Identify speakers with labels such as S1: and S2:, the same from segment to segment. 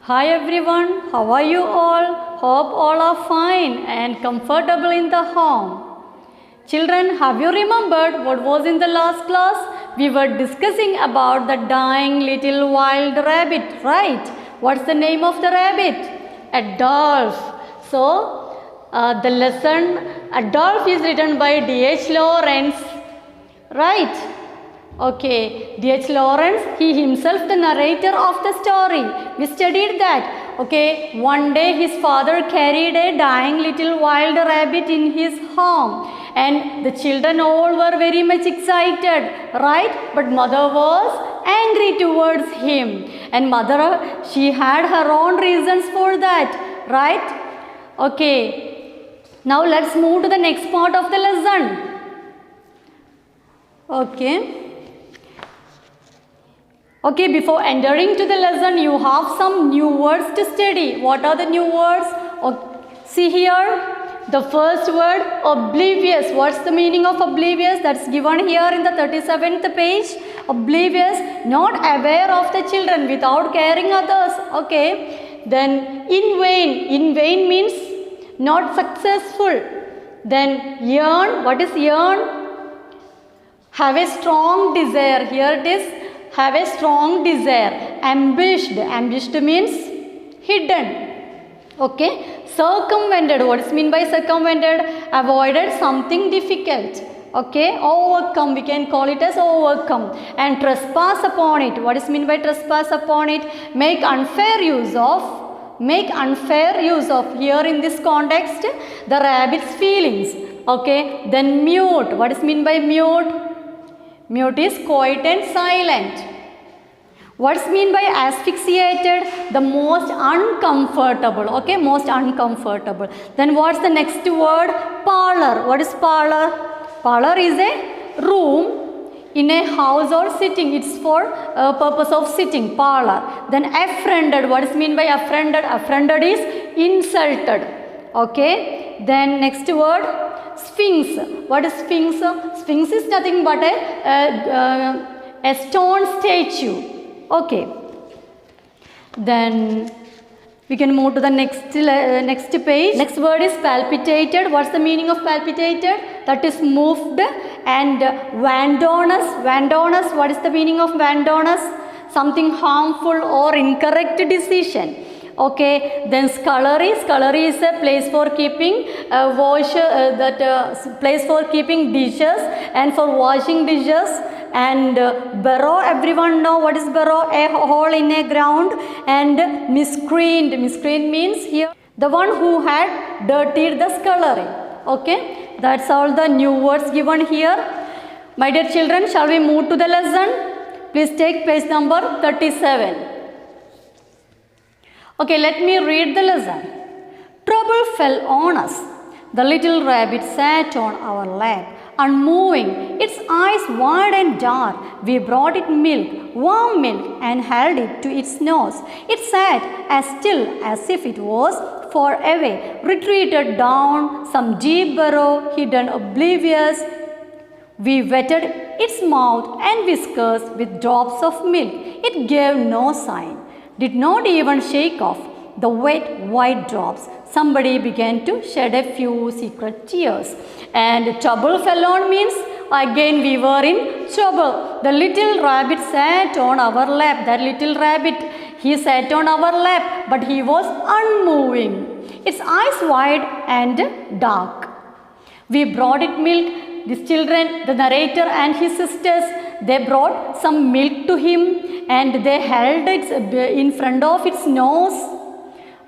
S1: Hi everyone, how are you all? Hope all are fine and comfortable in the home. Children, have you remembered what was in the last class? We were discussing about the dying little wild rabbit, right? What's the name of the rabbit? Adolf. So, the lesson Adolf is written by D.H. Lawrence, right? Okay, D.H. Lawrence, he himself the narrator of the story. We studied that. Okay, one day his father carried a dying little wild rabbit in his home and the children all were very much excited, right? But mother was angry towards him and mother, she had her own reasons for that, right? Okay, now let's move to the next part of the lesson. Okay, before entering to the lesson, you have some new words to study. What are the new words? See here, the first word, oblivious. What's the meaning of oblivious? That's given here in the 37th page. Oblivious, not aware of the children, without caring others. Okay, then in vain. In vain means not successful. Then yearn. What is yearn? Have a strong desire. Here it is. Have a strong desire. Ambushed. Ambushed means hidden. Okay. Circumvented. What is mean by circumvented? Avoided something difficult. Okay. Overcome. We can call it as overcome. And trespass upon it. What is mean by trespass upon it? Make unfair use of. Make unfair use of. Here in this context, the rabbit's feelings. Okay. Then mute. What is mean by mute? Mute is quiet and silent. What's mean by asphyxiated? The most uncomfortable. Okay, most uncomfortable. Then what's the next word? Parlor. What is parlor? Parlor is a room in a house or sitting. It's for purpose of sitting. Parlor. Then offended. What is mean by offended? Offended is insulted. Okay. Then next word. Sphinx. What is Sphinx? Sphinx is nothing but a stone statue. Okay. Then we can move to the next page. Next word is palpitated. What's the meaning of palpitated? That is moved. And vandonous. Vandonous. What is the meaning of vandonous? Something harmful or incorrect decision. Okay, then scullery. Scullery is a place for keeping place for keeping dishes and for washing dishes. And burrow, everyone know what is burrow? A hole in a ground. And miscreant. Miscreant means here the one who had dirtied the scullery. Okay, that's all the new words given here. My dear children, shall we move to the lesson? Please take page number 37. Okay, let me read the lesson. Trouble fell on us. The little rabbit sat on our lap, unmoving, its eyes wide and dark. We brought it milk, warm milk, and held it to its nose. It sat as still as if it was far away, retreated down some deep burrow, hidden oblivious. We wetted its mouth and whiskers with drops of milk. It gave no sign, did not even shake off the wet white drops. Somebody began to shed a few secret tears. And trouble fell on means again we were in trouble. The little rabbit sat on our lap. That little rabbit, he sat on our lap, but he was unmoving, its eyes wide and dark. We brought it milk. These children, the narrator and his sisters, they brought some milk to him and they held it in front of its nose.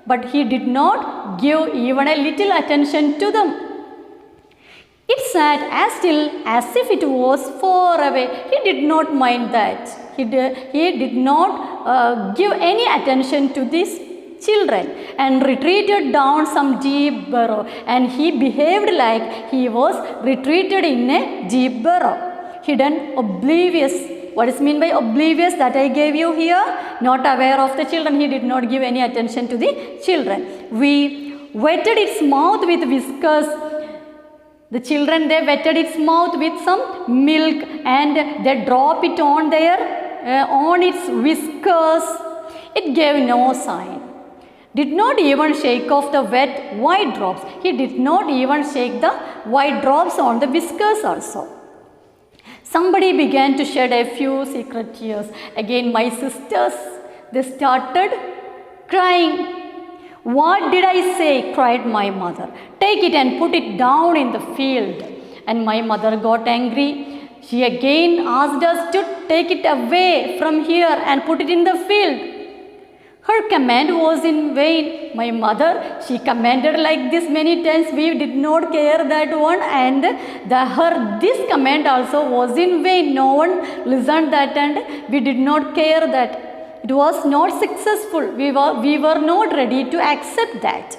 S1: But he did not give even a little attention to them. It sat as still as if it was far away. He did not mind that. He did not give any attention to these children and retreated down some deep burrow. And he behaved like he was retreated in a deep burrow. Hidden, oblivious. What is mean by oblivious? That I gave you here. Not aware of the children. He did not give any attention to the children. We wetted its mouth with whiskers. The children, they wetted its mouth with some milk and they drop it on its whiskers. It gave no sign. did not even shake off the wet white drops. He did not even shake the white drops on the whiskers also. Somebody began to shed a few secret tears. Again, my sisters, they started crying. What did I say? Cried my mother. Take it and put it down in the field. And my mother got angry. She again asked us to take it away from here and put it in the field. Her command was in vain. My mother, she commanded like this many times. We did not care that one, and this command also was in vain. No one listened that, and we did not care that. It was not successful. We were not ready to accept that.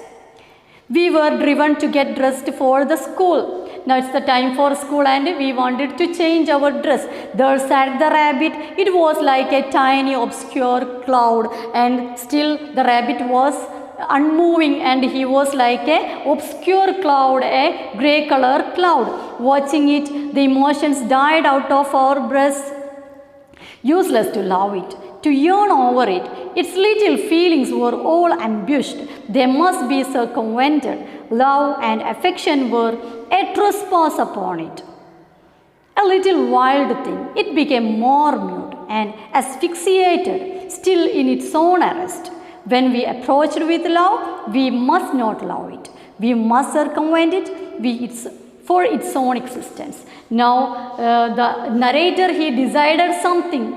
S1: We were driven to get dressed for the school. Now it's the time for school and we wanted to change our dress. There sat the rabbit. It was like a tiny obscure cloud, and still the rabbit was unmoving, and he was like a obscure cloud, a grey color cloud. Watching it, the emotions died out of our breasts. Useless to love it, to yearn over it. Its little feelings were all ambushed. They must be circumvented. Love and affection were a trespass upon it. A little wild thing, it became more mute and asphyxiated, still in its own arrest. When we approached with love, we must not love it. We must circumvent it for its own existence. Now, the narrator, he decided something.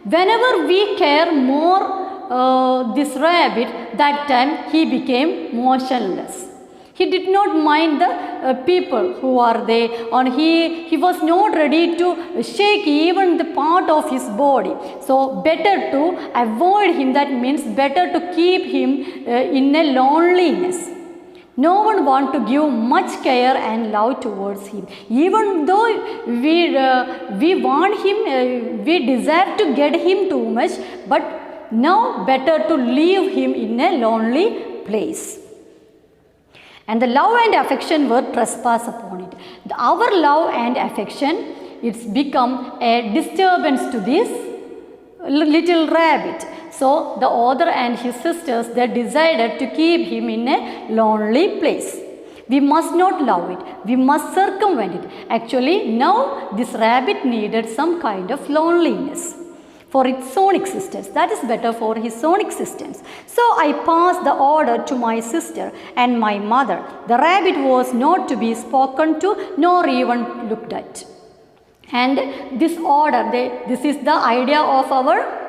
S1: Whenever we care more this rabbit, that time he became motionless. He did not mind the people who are there, and he was not ready to shake even the part of his body. So better to avoid him. That means better to keep him in a loneliness. No one want to give much care and love towards him. Even though we want him, we desire to get him too much, but now better to leave him in a lonely place. And the love and affection were trespass upon it. Our love and affection, it's become a disturbance to this little rabbit. So the author and his sisters, they decided to keep him in a lonely place. We must not love it. We must circumvent it. Actually, now this rabbit needed some kind of loneliness for its own existence. That is better for his own existence. So I passed the order to my sister and my mother. The rabbit was not to be spoken to nor even looked at. And this order, this is the idea of our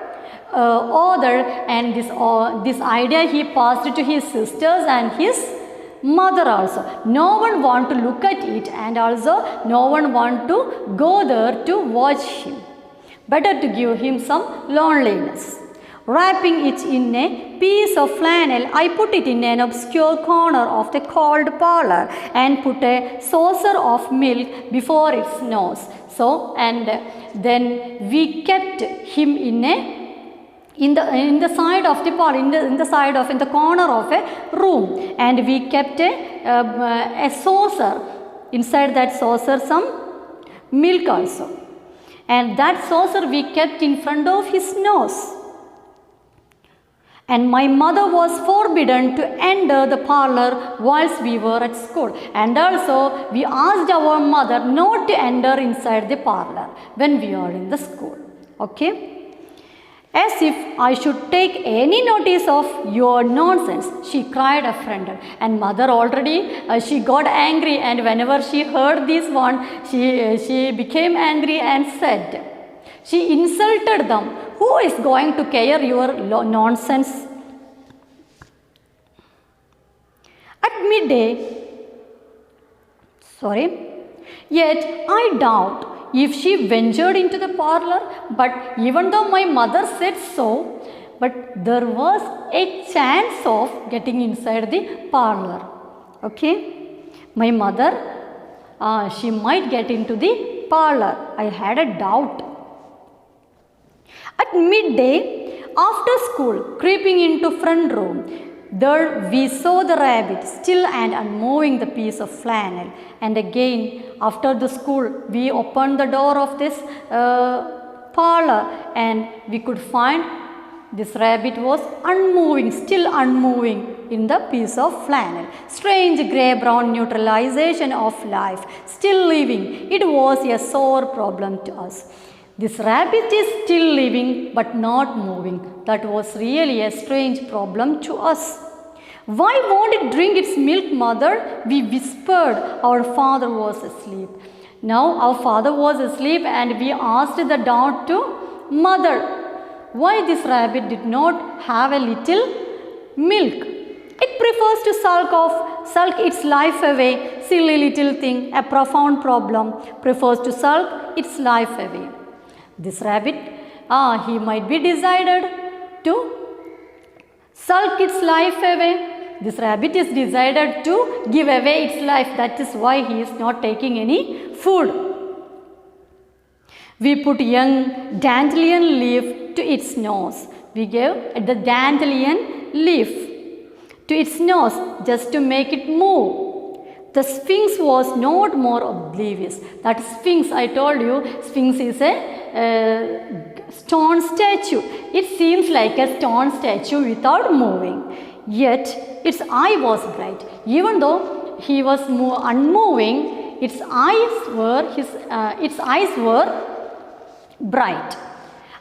S1: author, and this idea he passed to his sisters and his mother also. No one want to look at it, and also no one want to go there to watch him. Better to give him some loneliness. Wrapping it in a piece of flannel, I put it in an obscure corner of the cold parlor and put a saucer of milk before its nose. So, and then we kept him in the side of the parlor, in the corner of a room, and we kept a saucer. Inside that saucer, some milk also. And that saucer we kept in front of his nose. And my mother was forbidden to enter the parlor whilst we were at school. And also we asked our mother not to enter inside the parlor when we are in the school. Okay? As if I should take any notice of your nonsense, she cried offended. And mother already, she got angry, and whenever she heard this one, she became angry and said, she insulted them. Who is going to care your nonsense? At midday, yet I doubt if she ventured into the parlor, but even though my mother said so, but there was a chance of getting inside the parlor. Okay, my mother, she might get into the parlor. I had a doubt. At midday, after school, creeping into front room, there we saw the rabbit still and unmoving the piece of flannel. And again, after the school, we opened the door of this parlor, and we could find This rabbit was unmoving, still unmoving in the piece of flannel. Strange grey-brown neutralization of life, still living. It was a sore problem to us. This rabbit is still living but not moving. That was really a strange problem to us. Why won't it drink its milk, mother? We whispered. Our father was asleep. Now our father was asleep and we asked the dog to, mother, why this rabbit did not have a little milk? It prefers to sulk its life away. Silly little thing, a profound problem, prefers to sulk its life away. This rabbit, he might be decided to sulk its life away. This rabbit is decided to give away its life. That is why he is not taking any food. We put young dandelion leaf to its nose. We gave the dandelion leaf to its nose just to make it move. The Sphinx was not more oblivious. That Sphinx, I told you, Sphinx is a stone statue. It seems like a stone statue without moving. Yet its eye was bright. Even though he was unmoving, its eyes were bright.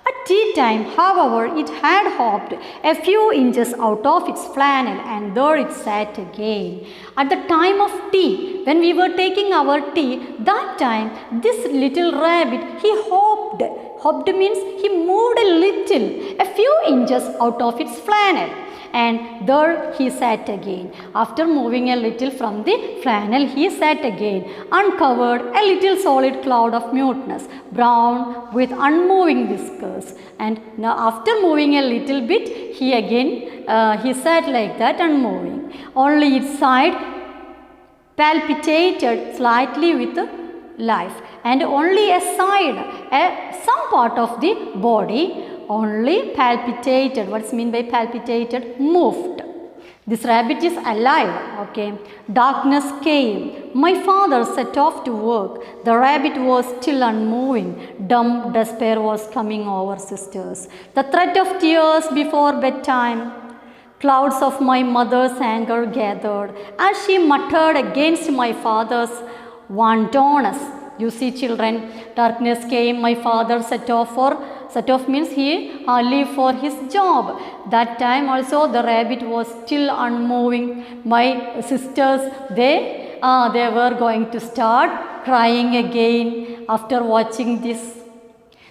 S1: At tea time, however, it had hopped a few inches out of its flannel and there it sat again. At the time of tea, when we were taking our tea, that time this little rabbit, he hopped. Hopped means he moved a few inches out of its flannel. And there he sat again. After moving a little from the flannel, he sat again, uncovered a little solid cloud of muteness, brown with unmoving whiskers. And now after moving a little bit, he sat like that, unmoving. Only its side palpitated slightly with life, and only a side, some part of the body only palpitated. What's mean by palpitated? Moved. This rabbit is alive. Okay. Darkness came. My father set off to work. The rabbit was still unmoving. Dumb despair was coming over sisters. The threat of tears before bedtime. Clouds of my mother's anger gathered as she muttered against my father's wantonness. You see, children, darkness came. My father set off means he leave for his job. That time also the rabbit was still unmoving. My sisters, they were going to start crying again after watching this.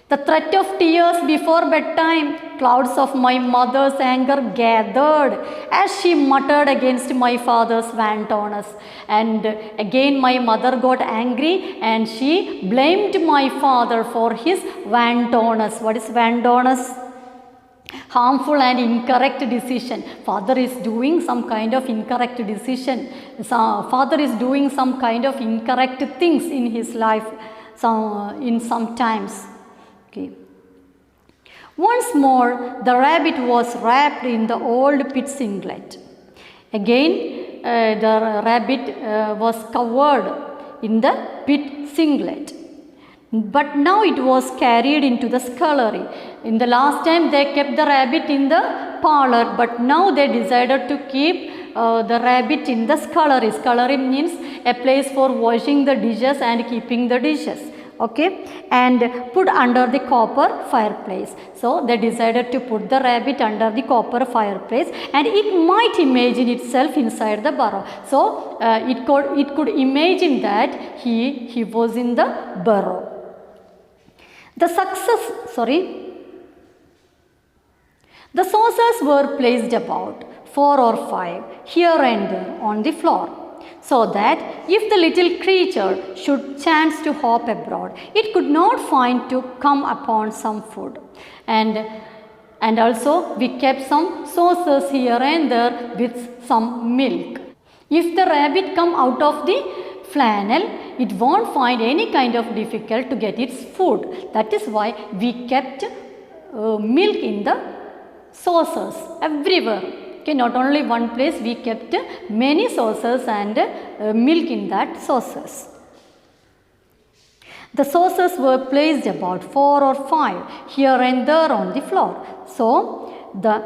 S1: The threat of tears before bedtime, clouds of my mother's anger gathered as she muttered against my father's wantonness. And again my mother got angry and she blamed my father for his wantonness. What is wantonness? Harmful and incorrect decision. Father is doing some kind of incorrect decision. Father is doing some kind of incorrect things in his life in some times. Okay. Once more, the rabbit was wrapped in the old pit singlet. Again, the rabbit was covered in the pit singlet. But now it was carried into the scullery. In the last time, they kept the rabbit in the parlor, but now they decided to keep the rabbit in the scullery. Scullery means a place for washing the dishes and keeping the dishes. Okay, and put under the copper fireplace. So they decided to put the rabbit under the copper fireplace, and it might imagine itself inside the burrow. So it could imagine that he was in the burrow. The saucers were placed about 4 or 5 here and there on the floor, so that if the little creature should chance to hop abroad, it could not find to come upon some food. And also we kept some saucers here and there with some milk. If the rabbit come out of the flannel, it won't find any kind of difficult to get its food. That is why we kept milk in the saucers everywhere. Okay, not only one place, we kept many saucers and milk in that saucers. The saucers were placed about 4 or 5 here and there on the floor. So the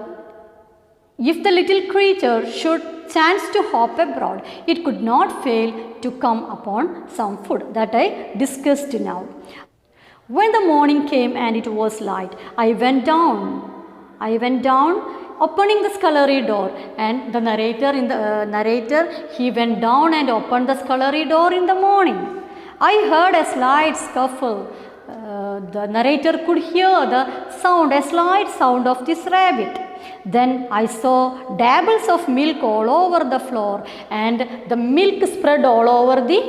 S1: if the little creature should chance to hop abroad, it could not fail to come upon some food. That I discussed now. When the morning came and it was light, I went down, opening the scullery door, and the narrator, he went down and opened the scullery door in the morning. I heard a slight scuffle. The narrator could hear the sound, a slight sound of this rabbit. Then I saw dabbles of milk all over the floor, and the milk spread all over the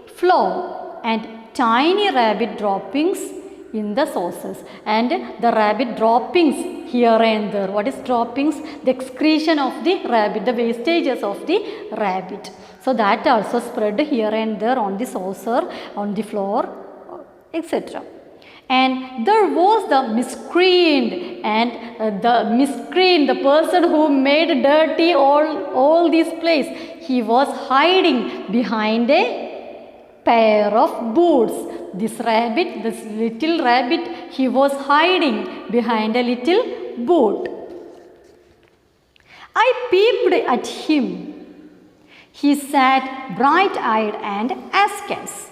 S1: floor, and tiny rabbit droppings in the saucers, and the rabbit droppings here and there. What is droppings? The excretion of the rabbit, the wastages of the rabbit. So that also spread here and there on the saucer, on the floor, etc. And there was the miscreant, and the person who made dirty all this place, he was hiding behind a pair of boots. This little rabbit, he was hiding behind a little boot. I peeped at him. He sat bright-eyed and askance.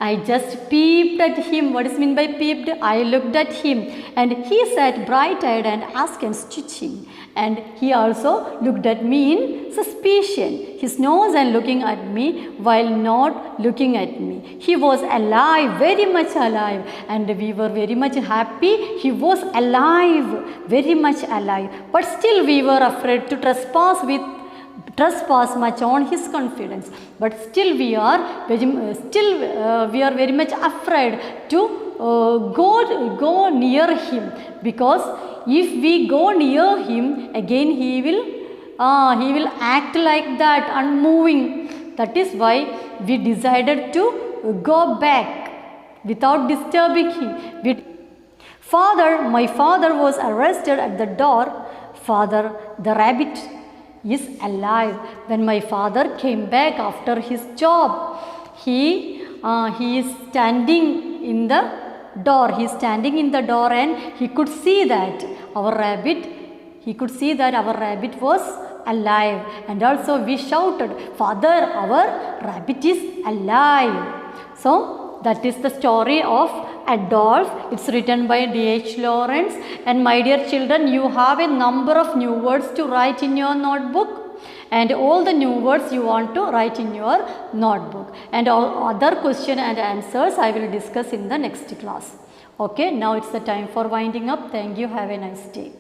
S1: I just peeped at him. What is meant by peeped? I looked at him, and he sat bright-eyed and askance, stitching. And he also looked at me in suspicion, his nose and looking at me while not looking at me. He was alive, very much alive, and we were very much happy. He was alive, very much alive. But still we were afraid to trespass much on his confidence. But still we are very much afraid to go near him, because if we go near him, again he will act like that, unmoving. That is why we decided to go back without disturbing him. My father was arrested at the door. Father, the rabbit is alive. When my father came back after his job, he is standing in the door. And he could see that our rabbit was alive. And also we shouted, "Father, our rabbit is alive." So that is the story of Adolf. It's written by D.H. Lawrence. And my dear children, you have a number of new words to write in your notebook. And all the new words you want to write in your notebook. And all other questions and answers I will discuss in the next class. Okay, now it's the time for winding up. Thank you. Have a nice day.